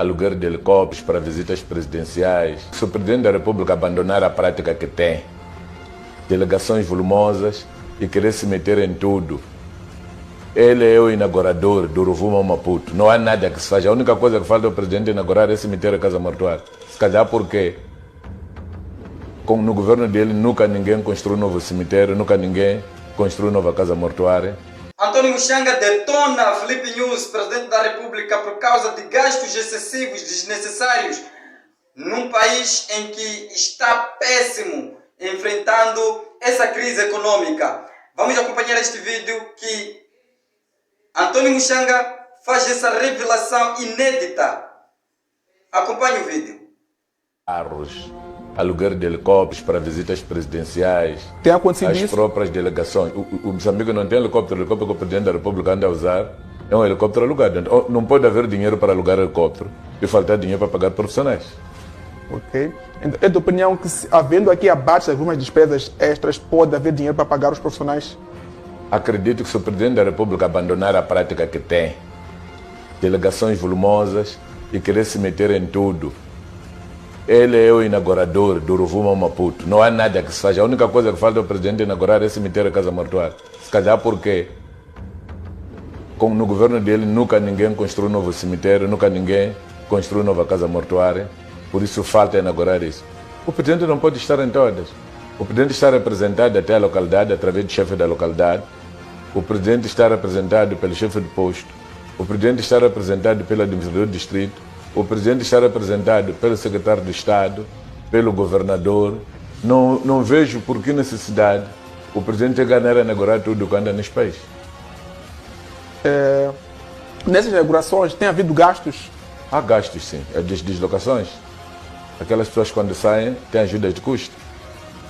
aluguer de helicópteros para visitas presidenciais. Se o Presidente da República abandonar a prática que tem, delegações volumosas e querer se meter em tudo, ele é o inaugurador do Rovuma Maputo. Não há nada que se faça. A única coisa que falta o Presidente inaugurar é cemitério e casa mortuária. Se calhar porque no governo dele nunca ninguém construiu um novo cemitério, nunca ninguém construiu nova casa mortuária. António Muxanga detona Filipe Nunes, Presidente da República, por causa de gastos excessivos, desnecessários, num país em que está péssimo, enfrentando essa crise econômica. Vamos acompanhar este vídeo que António Muxanga faz essa revelação inédita. Acompanhe o vídeo. Carros, aluguer de helicópteros para visitas presidenciais. Tem acontecido as isso? Próprias delegações. O Moçambique não tem helicóptero. O helicóptero que o Presidente da República anda a usar é um helicóptero alugado. Não pode haver dinheiro para alugar helicóptero e faltar dinheiro para pagar profissionais. Ok. É de opinião que, havendo aqui abaixo de algumas despesas extras, pode haver dinheiro para pagar os profissionais? Acredito que se o Presidente da República abandonar a prática que tem, delegações volumosas e querer se meter em tudo, ele é o inaugurador do Rovuma Maputo. Não há nada que se faça. A única coisa que falta o Presidente inaugurar é cemitério e casa mortuária. Se calhar porque no governo dele nunca ninguém construiu um novo cemitério, nunca ninguém construiu nova casa mortuária. Por isso falta inaugurar isso. O Presidente não pode estar em todas. O Presidente está representado até a localidade através do chefe da localidade. O Presidente está representado pelo chefe de posto. O Presidente está representado pelo administrador do distrito. O Presidente está representado pelo secretário de Estado, pelo governador. Não vejo por que necessidade o Presidente ganhar a inaugurar tudo quando anda neste país. Nessas inaugurações tem havido gastos? Há gastos, sim. É deslocações. Aquelas pessoas quando saem têm ajudas de custo.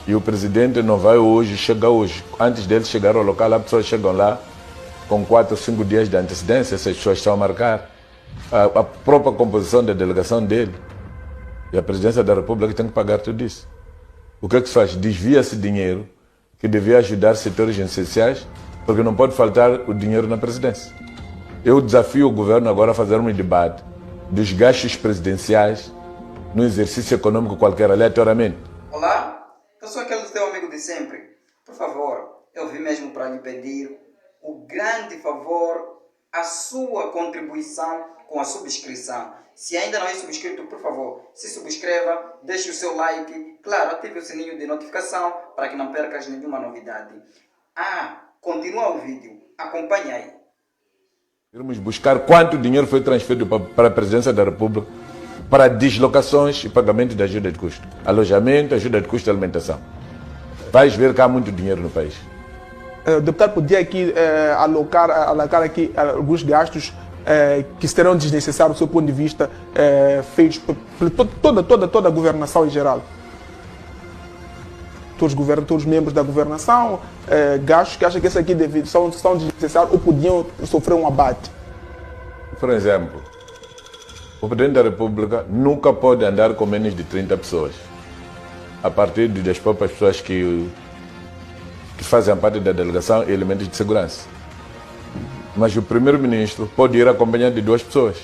E o Presidente não vai hoje, chega hoje. Antes dele chegar ao local, as pessoas chegam lá com 4 ou 5 dias de antecedência, essas pessoas estão a marcar. A própria composição da delegação dele e a Presidência da República tem que pagar tudo isso. O que é que se faz? Desvia-se dinheiro que devia ajudar setores essenciais, porque não pode faltar o dinheiro na presidência. Eu desafio o governo agora a fazer um debate dos gastos presidenciais no exercício econômico qualquer, aleatoriamente. Olá, eu sou aquele teu amigo de sempre. Por favor, eu vim mesmo para lhe pedir o grande favor, a sua contribuição com a subscrição. Se ainda não é subscrito, por favor, se subscreva, deixe o seu like, claro, ative o sininho de notificação para que não percas nenhuma novidade. Continua o vídeo, acompanhe aí. Vamos buscar quanto dinheiro foi transferido para a Presidência da República para deslocações e pagamento de ajuda de custo. Alojamento, ajuda de custo e alimentação. Vais ver que há muito dinheiro no país. O deputado podia aqui alocar aqui alguns gastos que serão desnecessários do seu ponto de vista, feitos por toda a governação em geral. Todos os membros da governação, gastos que acham que esses aqui são desnecessários ou podiam sofrer um abate. Por exemplo, o Presidente da República nunca pode andar com menos de 30 pessoas. A partir das próprias pessoas que fazem parte da delegação e elementos de segurança. Mas o Primeiro-Ministro pode ir acompanhado de 2 pessoas.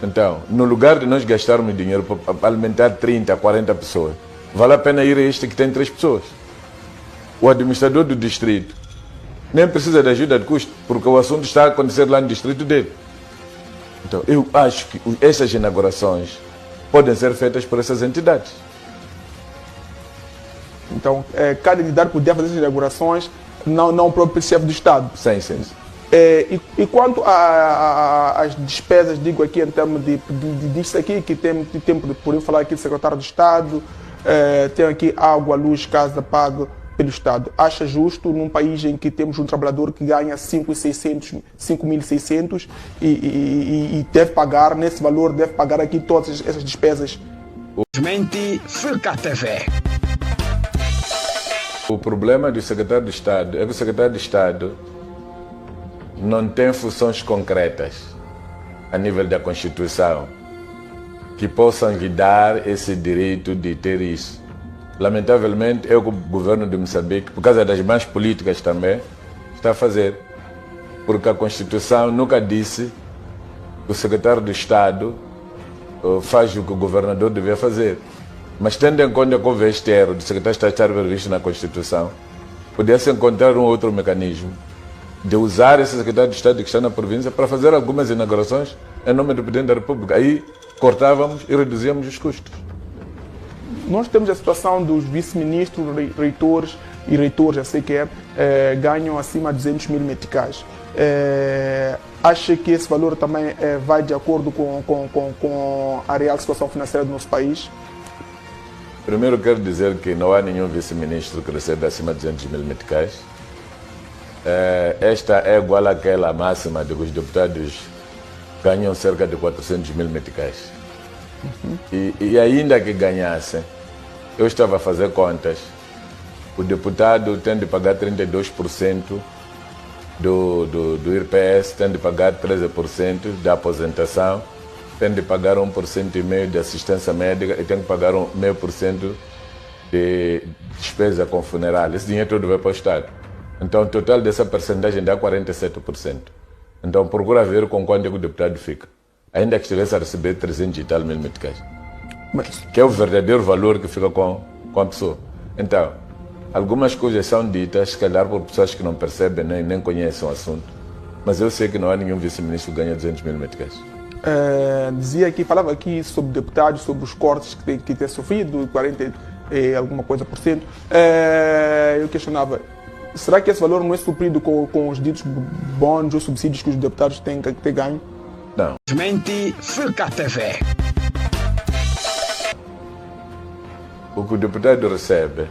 Então, no lugar de nós gastarmos dinheiro para alimentar 30, 40 pessoas, vale a pena ir a este que tem 3 pessoas. O administrador do distrito nem precisa de ajuda de custo, porque o assunto está a acontecer lá no distrito dele. Então, eu acho que essas inaugurações podem ser feitas por essas entidades. Então, cada entidade podia fazer essas inaugurações, não o próprio chefe do Estado. Sim, sim. E quanto às despesas, digo aqui em termos disso aqui, que tem por falar aqui do secretário de Estado, tem aqui água, luz, casa paga pelo Estado. Acha justo num país em que temos um trabalhador que ganha 5.600 e deve pagar, nesse valor, deve pagar aqui todas essas despesas? Mente Fica TV. O problema do secretário de Estado é que o secretário de Estado não tem funções concretas a nível da Constituição que possam lhe dar esse direito de ter isso. Lamentavelmente, é o que o governo de Moçambique, por causa das más políticas também, está a fazer. Porque a Constituição nunca disse o secretário de Estado faz o que o governador devia fazer. Mas tendo em conta que houve este erro do secretário de Estado estar previsto na Constituição, podia-se encontrar um outro mecanismo de usar esse secretário de Estado que está na província para fazer algumas inaugurações em nome do Presidente da República. Aí cortávamos e reduzíamos os custos. Nós temos a situação dos vice-ministros, reitores e reitores, assim que ganham acima de 200 mil meticais. Acha que esse valor também vai de acordo com a real situação financeira do nosso país? Primeiro quero dizer que não há nenhum vice-ministro que recebe acima de 200 mil meticais. Esta é igual àquela máxima de que os deputados ganham cerca de 400 mil meticais. E ainda que ganhassem, eu estava a fazer contas, o deputado tem de pagar 32% do IRPS, tem de pagar 13% da aposentação, tem de pagar 1,5% de assistência médica e tem que pagar 0,5% de despesa com funeral. Esse dinheiro todo vai para o Estado. Então, o total dessa percentagem dá 47%. Então, procura ver com quanto é que o deputado fica. Ainda que estivesse a receber 300 e tal mil meticais. Que é o verdadeiro valor que fica com a pessoa. Então, algumas coisas são ditas, se calhar por pessoas que não percebem nem conhecem o assunto. Mas eu sei que não há nenhum vice-ministro que ganha 200 mil meticais. Falava aqui sobre deputados, sobre os cortes que tem sofrido, 40 e alguma coisa por cento. Eu questionava, será que esse valor não é suprido com os ditos bónus ou subsídios que os deputados têm ganho? Não. Simplesmente Fuca TV. O que o deputado recebe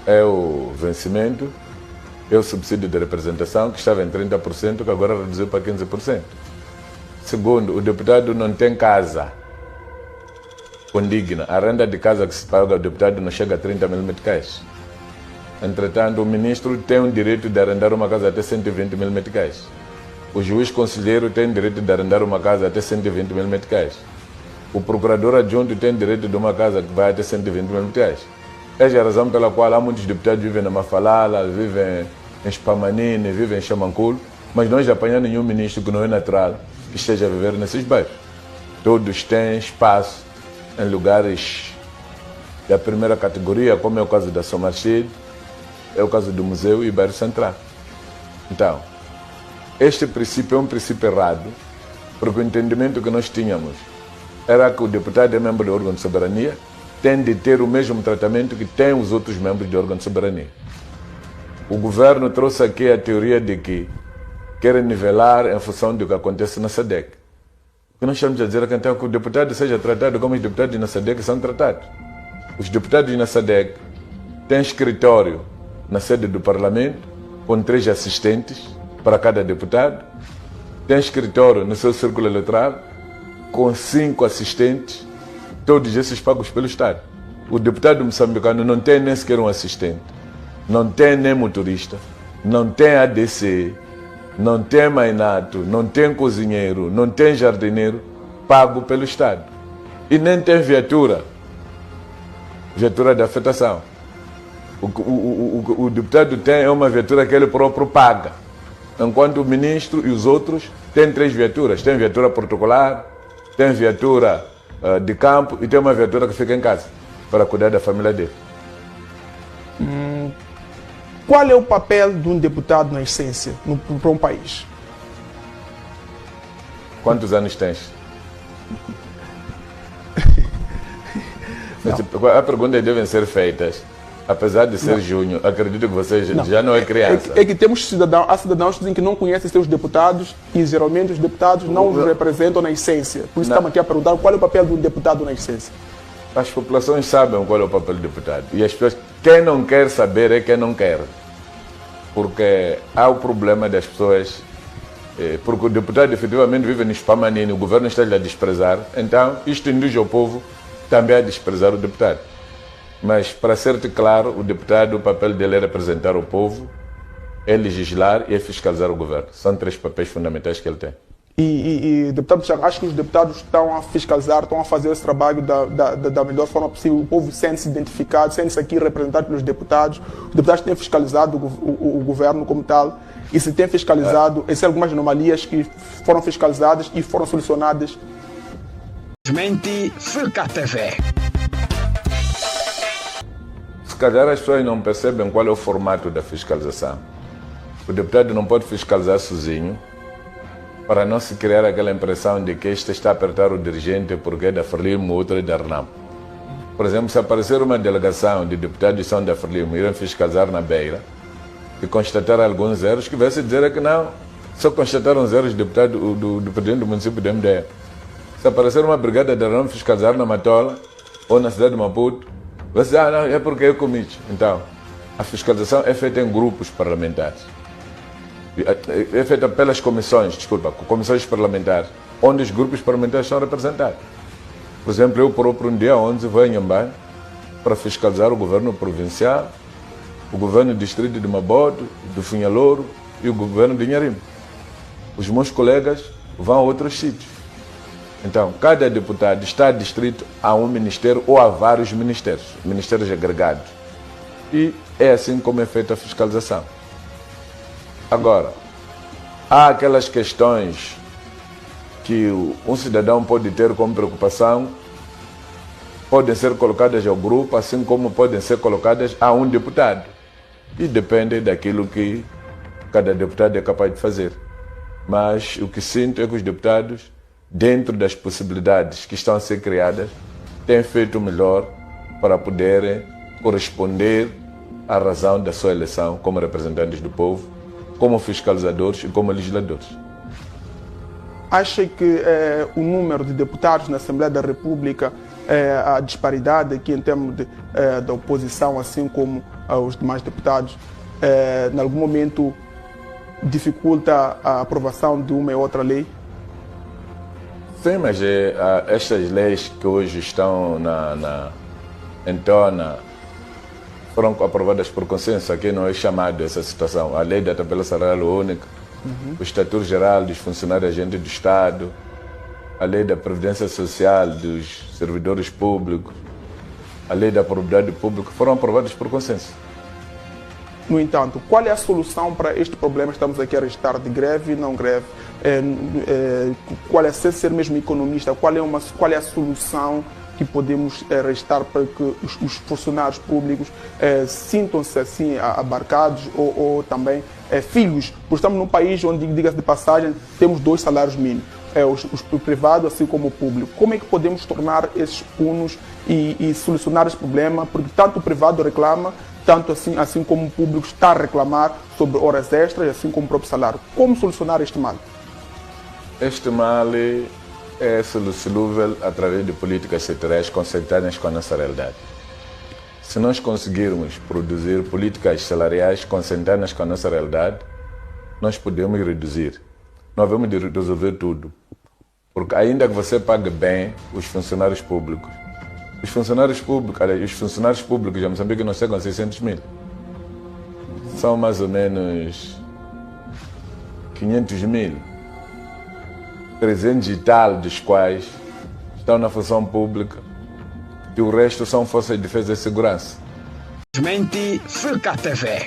é o vencimento, é o subsídio de representação, que estava em 30%, que agora reduziu para 15%. Segundo, o deputado não tem casa condigna. A renda de casa que se paga ao deputado não chega a 30 mil meticais. Entretanto, o ministro tem o direito de arrendar uma casa até 120 mil meticais. O juiz conselheiro tem o direito de arrendar uma casa até 120 mil meticais. O procurador adjunto tem direito de uma casa que vai até 120 mil meticais. Essa é a razão pela qual há muitos deputados que vivem na Mafalala, vivem em Spamanine, vivem em Xamanculo, mas não apanhar nenhum ministro que não é natural que esteja a viver nesses bairros. Todos têm espaço em lugares da primeira categoria, como é o caso da Somarchid, é o caso do museu e bairro central. Então, este princípio é um princípio errado, porque o entendimento que nós tínhamos era que o deputado é membro do órgão de soberania, tem de ter o mesmo tratamento que tem os outros membros do órgão de soberania. O governo trouxe aqui a teoria de que querem nivelar em função do que acontece na SADC. O que nós estamos a dizer é que então que o deputado seja tratado como os deputados na SADC são tratados. Os deputados na SADC têm escritório na sede do Parlamento, com 3 assistentes para cada deputado, tem escritório no seu círculo eleitoral, com 5 assistentes, todos esses pagos pelo Estado. O deputado moçambicano não tem nem sequer um assistente, não tem nem motorista, não tem ADC, não tem mainato, não tem cozinheiro, não tem jardineiro, pago pelo Estado. E nem tem viatura de afetação. O deputado tem uma viatura que ele próprio paga, enquanto o ministro e os outros têm 3 viaturas. Tem viatura particular, tem viatura de campo e tem uma viatura que fica em casa para cuidar da família dele. Qual é o papel de um deputado na essência para um país? Quantos anos tens? A pergunta devem ser feitas. Apesar de ser junho, acredito que você já não é criança. É que temos há cidadãos que dizem que não conhecem seus deputados e geralmente os deputados não os representam na essência. Por isso estamos aqui a perguntar qual é o papel de um deputado na essência. As populações sabem qual é o papel do deputado. E as pessoas, quem não quer saber é quem não quer. Porque há o problema das pessoas, porque o deputado efetivamente vive no Spamanine, o governo está-lhe a desprezar, então isto induz o povo também a desprezar o deputado. Mas, para ser claro, o deputado, o papel dele é representar o povo, é legislar e é fiscalizar o governo. São 3 papéis fundamentais que ele tem. E deputado, acho que os deputados estão a fiscalizar, estão a fazer esse trabalho da melhor forma possível. O povo sente-se identificado, sente-se aqui representado pelos deputados. Os deputados têm fiscalizado o governo como tal. E se tem fiscalizado, existem algumas anomalias que foram fiscalizadas e foram solucionadas? Mente Fuca TV. Se calhar as pessoas não percebem qual é o formato da fiscalização. O deputado não pode fiscalizar sozinho, para não se criar aquela impressão de que este está a apertar o dirigente porque é da Frelimo ou outro é da Renamo. Por exemplo, se aparecer uma delegação de deputados que são da Frelimo irem fiscalizar na Beira e constatar alguns erros, que vai se dizer que não, só constataram os erros do presidente do município de MDE. Se aparecer uma brigada da Renamo fiscalizar na Matola ou na cidade de Maputo, vai dizer, não, é porque eu cometi. Então, a fiscalização é feita em grupos parlamentares. É feita pelas comissões parlamentares, onde os grupos parlamentares são representados. Por exemplo, eu próprio um dia 11 vou em Nhambane para fiscalizar o governo provincial, o governo do distrito de Mabodo, do Funhalouro e o governo de Nharim. Os meus colegas vão a outros sítios. Então, cada deputado está distrito a um ministério ou a vários ministérios agregados. E é assim como é feita a fiscalização. Agora, há aquelas questões que um cidadão pode ter como preocupação, podem ser colocadas ao grupo, assim como podem ser colocadas a um deputado. E depende daquilo que cada deputado é capaz de fazer. Mas o que sinto é que os deputados, dentro das possibilidades que estão a ser criadas, têm feito o melhor para poderem corresponder à razão da sua eleição como representantes do povo, como fiscalizadores e como legisladores. Acha que o número de deputados na Assembleia da República, a disparidade aqui em termos da oposição, assim como os demais deputados, em algum momento dificulta a aprovação de uma e outra lei? Sim, mas estas leis que hoje estão em tona foram aprovadas por consenso. Aqui não é chamado essa situação. A lei da tabela salarial única, o Estatuto Geral dos Funcionários Agentes do Estado, a lei da Previdência Social dos Servidores Públicos, a lei da Propriedade Pública, foram aprovadas por consenso. No entanto, qual é a solução para este problema? Estamos aqui a registrar de greve e não greve. Qual é, ser mesmo economista, qual é a solução que podemos registrar para que os funcionários públicos sintam-se assim abarcados ou também filhos? Porque estamos num país onde, diga-se de passagem, temos 2 salários mínimos, o privado assim como o público. Como é que podemos tornar esses unos e solucionar esse problema? Porque tanto o privado reclama, tanto assim como o público está a reclamar sobre horas extras, assim como o próprio salário. Como solucionar este mal? Este mal é solúvel através de políticas setoriais concertadas com a nossa realidade. Se nós conseguirmos produzir políticas salariais concertadas com a nossa realidade, nós podemos reduzir. Não vamos resolver tudo. Porque ainda que você pague bem os funcionários públicos, os funcionários públicos de Moçambique não chegam a 600 mil. São mais ou menos 500 mil. 300 e tal dos quais estão na função pública e o resto são forças de defesa e segurança. Mente Fuca TV.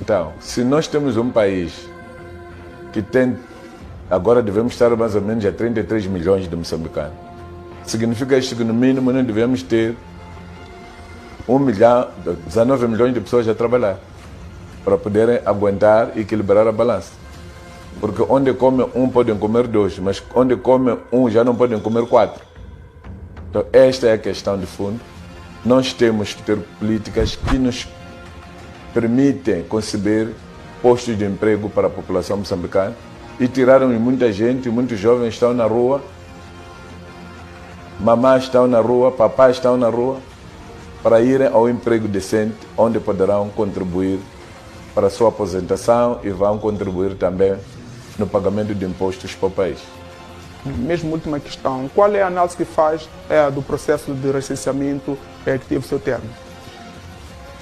Então, se nós temos um país que tem, agora devemos estar mais ou menos a 33 milhões de moçambicanos, significa isto que no mínimo nós devemos ter 19 milhões de pessoas a trabalhar, para poderem aguentar e equilibrar a balança. Porque onde come um, podem comer 2, mas onde come um, já não podem comer 4. Então, esta é a questão de fundo. Nós temos que ter políticas que nos permitem conceber postos de emprego para a população moçambicana e tiraram muita gente, muitos jovens estão na rua, mamás estão na rua, papás estão na rua, para irem ao emprego decente, onde poderão contribuir para a sua aposentação e vão contribuir também no pagamento de impostos para o país. Mesmo última questão, qual é a análise que faz do processo de recenseamento que teve seu termo?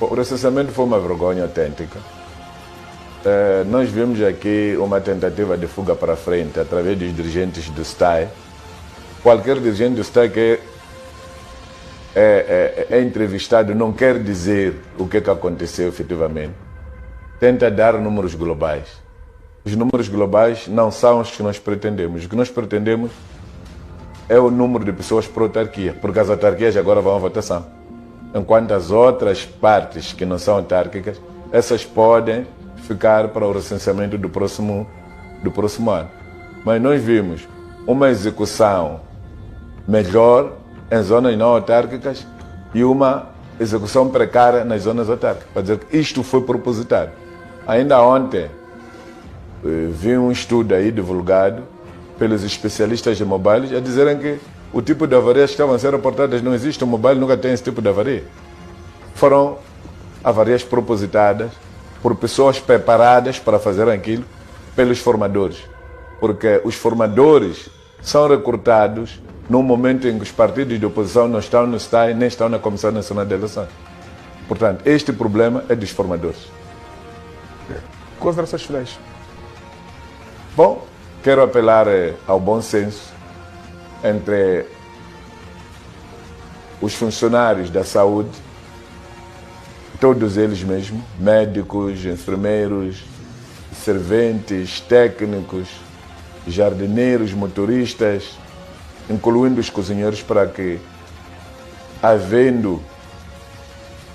O recenseamento foi uma vergonha autêntica. Nós vimos aqui uma tentativa de fuga para frente através dos dirigentes do STAE. Qualquer dirigente do STAE que é entrevistado não quer dizer o que aconteceu efetivamente. Tenta dar números globais. Os números globais não são os que nós pretendemos. O que nós pretendemos é o número de pessoas por autarquia, porque as autarquias agora vão à votação. Enquanto as outras partes que não são autárquicas, essas podem ficar para o recenseamento do próximo ano. Mas nós vimos uma execução melhor em zonas não autárquicas e uma execução precária nas zonas autárquicas. Para dizer que isto foi propositado. Ainda ontem vi um estudo aí divulgado pelos especialistas de mobile a dizerem que o tipo de avarias que estavam a ser reportadas não existe, o mobile nunca tem esse tipo de avaria. Foram avarias propositadas por pessoas preparadas para fazer aquilo pelos formadores. Porque os formadores são recrutados num momento em que os partidos de oposição não estão no STAI, nem estão na Comissão Nacional de Eleições. Portanto, este problema é dos formadores. Considerações finais. Bom, quero apelar ao bom senso entre os funcionários da saúde, todos eles mesmo, médicos, enfermeiros, serventes, técnicos, jardineiros, motoristas, incluindo os cozinheiros, para que, havendo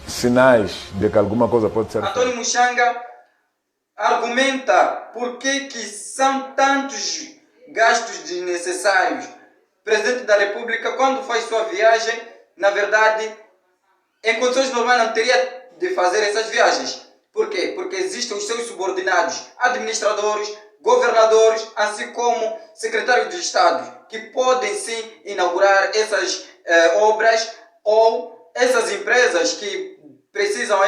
sinais de que alguma coisa pode ser feita. Antônio Muxanga argumenta por que são tantos gastos desnecessários. O Presidente da República, quando faz sua viagem, na verdade, em condições normais não teria de fazer essas viagens. Por quê? Porque existem os seus subordinados, administradores, governadores, assim como secretários de Estado, que podem sim inaugurar essas obras, ou essas empresas que precisam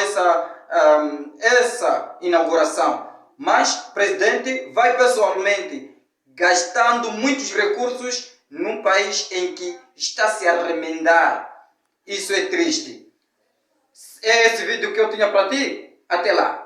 essa inauguração. Mas o presidente vai pessoalmente gastando muitos recursos num país em que está se a remendar. Isso é triste. É esse vídeo que eu tinha para ti. Até lá.